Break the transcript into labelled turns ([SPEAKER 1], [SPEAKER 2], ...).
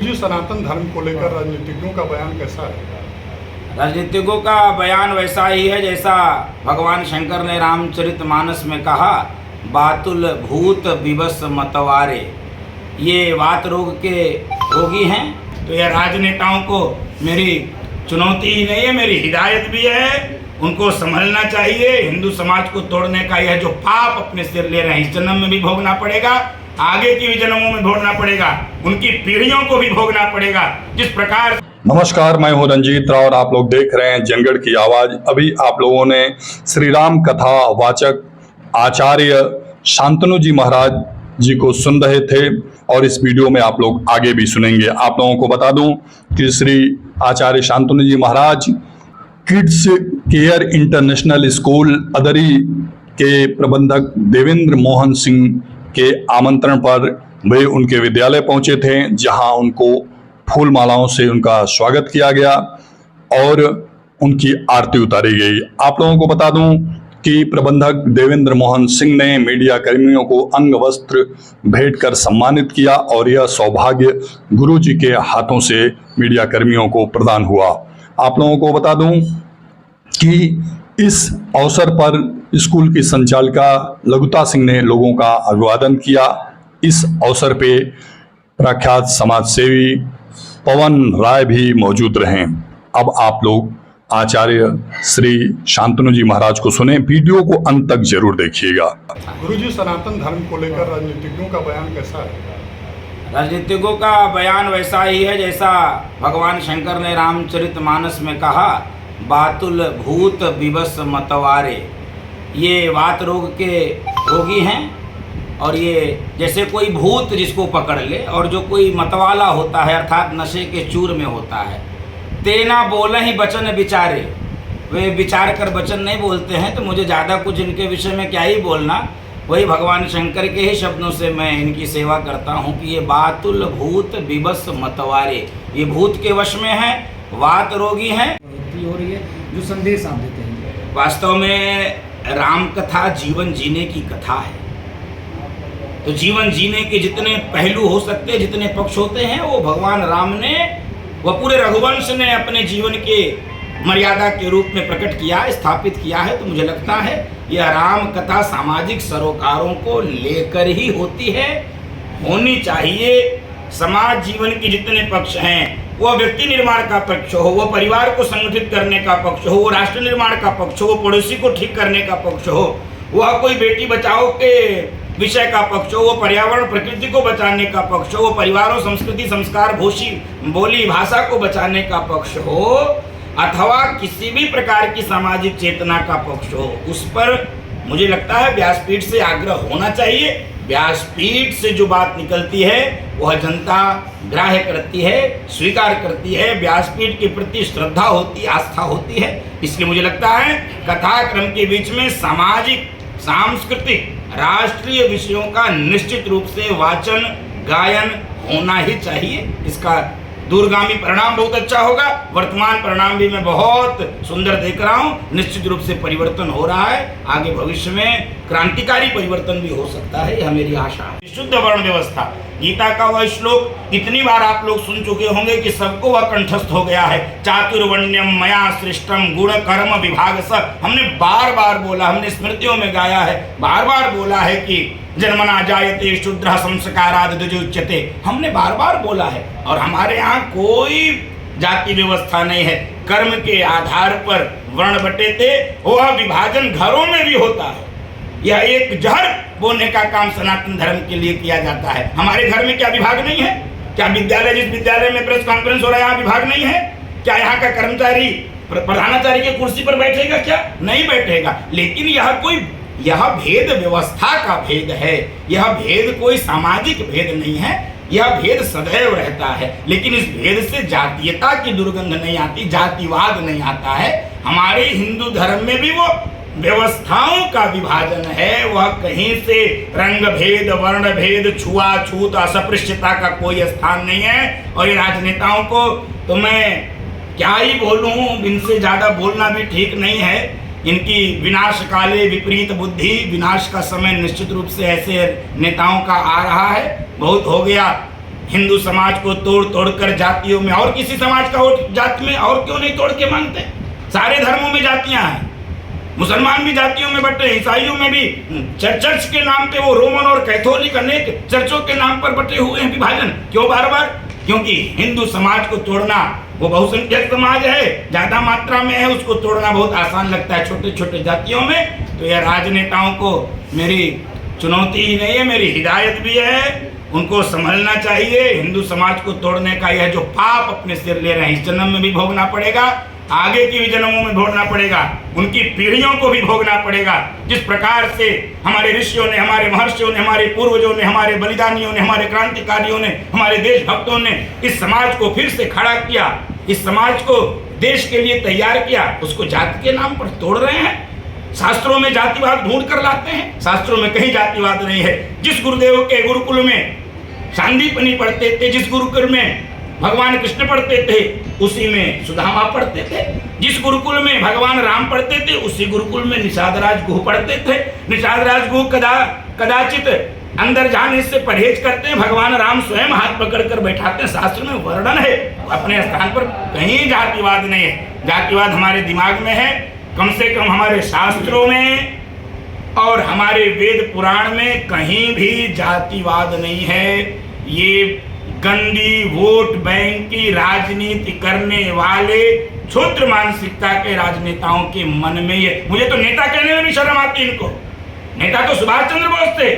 [SPEAKER 1] जी, सनातन धर्म को लेकर राजनीतिज्ञों का बयान कैसा है?
[SPEAKER 2] राजनीतिज्ञों का बयान वैसा ही है जैसा भगवान शंकर ने रामचरितमानस में कहा, बातुल भूत विवश मतवारे। ये वात रोग के रोगी हैं। तो यह राजनेताओं को मेरी चुनौती ही नहीं है, मेरी हिदायत भी है। उनको संभलना चाहिए। हिंदू समाज को तोड़ने का यह जो पाप अपने सिर ले रहे हैं, इस जन्म में भी भोगना पड़ेगा, आगे की भी जन्मों में भोगना पड़ेगा, उनकी पीढ़ियों को भी भोगना पड़ेगा। जिस प्रकार।
[SPEAKER 3] नमस्कार, मैं हूं रंजीत राव और आप लोग देख रहे हैं जनगढ़ की आवाज। अभी आप लोगों ने श्री राम कथा वाचक आचार्य शांतनु जी महाराज जी को सुन रहे थे और इस वीडियो में आप लोग आगे भी सुनेंगे। आप लोगों को बता दूं कि श्री आचार्य शांतनु जी महाराज kids care international school Adri के प्रबंधक देवेंद्र मोहन सिंह के आमंत्रण पर वे उनके विद्यालय पहुंचे थे, जहां उनको फूल मालाओं से उनका स्वागत किया गया और उनकी आरती उतारी गई। आप लोगों को बता दूं कि प्रबंधक देवेंद्र मोहन सिंह ने मीडिया कर्मियों को अंग वस्त्र भेंट कर सम्मानित किया और यह सौभाग्य गुरु जी के हाथों से मीडिया कर्मियों को प्रदान हुआ। आप लोगों को बता दूं कि इस अवसर पर स्कूल की संचालिका लघुता सिंह ने लोगों का अभिवादन किया। इस अवसर पे प्रख्यात समाज सेवी पवन राय भी मौजूद रहे। अब आप लोग आचार्य श्री शांतनु जी महाराज को सुने। वीडियो को अंत तक जरूर देखिएगा।
[SPEAKER 1] गुरुजी, सनातन धर्म को लेकर राजनीतिज्ञों का बयान कैसा है?
[SPEAKER 2] राजनीतिज्ञों का बयान वैसा ही है जैसा भगवान शंकर ने रामचरितमानस में कहा, बातुल भूत विवश मतवारे। ये वात रोग के रोगी हैं और ये जैसे कोई भूत जिसको पकड़ ले और जो कोई मतवाला होता है अर्थात नशे के चूर में होता है, तेना बोले ही वचन विचारे। वे विचार कर वचन नहीं बोलते हैं, तो मुझे ज़्यादा कुछ इनके विषय में क्या ही बोलना। वही भगवान शंकर के ही शब्दों से मैं इनकी सेवा करता हूँ कि ये बातुल भूत विवश मतवारे, ये भूत के वश में है, वात रोगी हैं।
[SPEAKER 4] हो रही है जो संदेश आप देते हैं।
[SPEAKER 2] वास्तव में राम कथा जीवन जीने की कथा है। तो जीवन जीने के जितने पहलू हो सकते हैं, जितने पक्ष होते हैं, वो भगवान राम ने, वह पूरे रघुवंश ने अपने जीवन के मर्यादा के रूप में प्रकट किया, स्थापित किया है। तो मुझे लगता है यह राम कथा सामाजिक सरोकारों को लेकर ही होती है, होनी चाहिए। समाज जीवन के जितने पक्ष हैं, वह व्यक्ति निर्माण का पक्ष हो, वह परिवार को संगठित करने का पक्ष हो, वो राष्ट्र निर्माण का पक्ष हो, वो पड़ोसी को ठीक करने का पक्ष हो, वह कोई बेटी बचाओ के विषय का पक्ष हो, वो पर्यावरण प्रकृति को बचाने का पक्ष हो, वो परिवारों संस्कृति संस्कार भूषी बोली भाषा को बचाने का पक्ष हो, अथवा किसी भी प्रकार की सामाजिक चेतना का पक्ष हो, उस पर मुझे लगता है व्यासपीठ से आग्रह होना चाहिए। व्यासपीठ से जो बात निकलती है वह जनता ग्राह्य करती है, स्वीकार करती है। व्यासपीठ के प्रति श्रद्धा होती है, आस्था होती है। इसलिए मुझे लगता है कथाक्रम के बीच में सामाजिक, सांस्कृतिक, राष्ट्रीय विषयों का निश्चित रूप से वाचन गायन होना ही चाहिए। इसका दूरगामी परिणाम बहुत अच्छा होगा। वर्तमान परिणाम भी मैं बहुत सुंदर देख रहा हूँ। निश्चित रूप से परिवर्तन हो रहा है, आगे भविष्य में क्रांतिकारी परिवर्तन भी हो सकता है, यह मेरी आशा है। शुद्ध वर्ण व्यवस्था, गीता का वह श्लोक कितनी बार आप लोग सुन चुके होंगे कि सबको वह कंठस्थ हो गया है। चातुर्वर्ण्यम मया सृष्टम गुण कर्म विभाग सब, हमने बार बार बोला, हमने स्मृतियों में गाया है, बार बार बोला है कि जन्मना जायते शूद्र संस्काराद द्विजोच्यते, हमने बार बार बोला है। और हमारे यहाँ कोई जाति व्यवस्था नहीं है। कर्म के आधार पर वर्ण बटे थे, वह विभाजन घरों में भी होता है। यह एक जहर बोने का काम सनातन धर्म के लिए किया जाता है। हमारे घर में क्या विभाग नहीं है? क्या विद्यालय, जिस विद्यालय में प्रेस कॉन्फ्रेंस हो रहा है, यहाँ विभाग नहीं है? क्या यहाँ का कर्मचारी प्रधानाचार्य की कुर्सी पर बैठेगा? क्या नहीं बैठेगा। लेकिन यह भेद व्यवस्था का भेद है, यह भेद कोई सामाजिक भेद नहीं है, यह भेद सदैव रहता है। लेकिन इस भेद से जातीयता की दुर्गंध नहीं आती, जातिवाद नहीं आता है। हमारे हिंदू धर्म में भी वो व्यवस्थाओं का विभाजन है, वह कहीं से रंग भेद, वर्ण भेद, छुआछूत, अस्पृश्यता का कोई स्थान नहीं है। और ये राजनेताओं को तो मैं क्या ही बोलूं, इनसे ज़्यादा बोलना भी ठीक नहीं है। इनकी विनाश काले विपरीत बुद्धि, विनाश का समय निश्चित रूप से ऐसे नेताओं का आ रहा है। बहुत हो गया, हिंदू समाज को तोड़ तोड़ कर जातियों में, और किसी समाज का वोट जाति में और क्यों नहीं तोड़ के मांगते? सारे धर्मों में जातियां हैं, मुसलमान भी जातियों में बटे, ईसाइयों में भी। चर्च के नाम पे वो रोमन और कैथोलिक अनेक चर्चों के नाम पर बटे हुए हैं विभाजन। क्यों बार बार? क्योंकि हिंदू समाज को तोड़ना, वो बहुसंख्यक समाज है, ज्यादा मात्रा में है, उसको तोड़ना बहुत आसान लगता है छोटे छोटे जातियों में। तो यह राजनेताओं को मेरी चुनौती ही नहीं है, मेरी हिदायत भी है, उनको संभलना चाहिए। हिंदू समाज को तोड़ने का यह जो पाप अपने सिर ले रहे हैं, इस जन्म में भी भोगना पड़ेगा, आगे की भी जन्मों में भोगना पड़ेगा, उनकी पीढ़ियों को भी भोगना पड़ेगा। जिस प्रकार से हमारे ऋषियों ने, हमारे महर्षियों ने, हमारे पूर्वजों ने, हमारे बलिदानियों ने, हमारे क्रांतिकारियों ने, हमारे देशभक्तों ने इस समाज को फिर से खड़ा किया, इस समाज को देश के लिए तैयार किया, उसको जाति के नाम पर तोड़ रहे हैं। शास्त्रों में जातिवाद ढूंढ कर लाते हैं, शास्त्रों में कहीं जातिवाद नहीं है। जिस गुरुदेव के गुरुकुल में सांदीपनी पढ़ते थे, जिस गुरुकुल में भगवान कृष्ण पढ़ते थे, उसी में सुदामा पढ़ते थे। जिस गुरुकुल में भगवान राम पढ़ते थे, उसी गुरुकुल में निषाद राज गुह पढ़ते थे। निषाद राज गुह कदाचित अंदर जाने से परहेज करते हैं, भगवान राम स्वयं हाथ पकड़कर बैठाते हैं। शास्त्र में वर्णन है, अपने स्थान पर कहीं जातिवाद नहीं है। जातिवाद हमारे दिमाग में है, कम से कम हमारे शास्त्रों में और हमारे वेद पुराण में कहीं भी जातिवाद नहीं है। ये गंदी वोट बैंक की राजनीति करने वाले क्षुद्र मानसिकता के राजनेताओं के मन में ये, मुझे तो नेता कहने में भी शर्म आती है इनको। नेता तो सुभाष चंद्र बोस थे,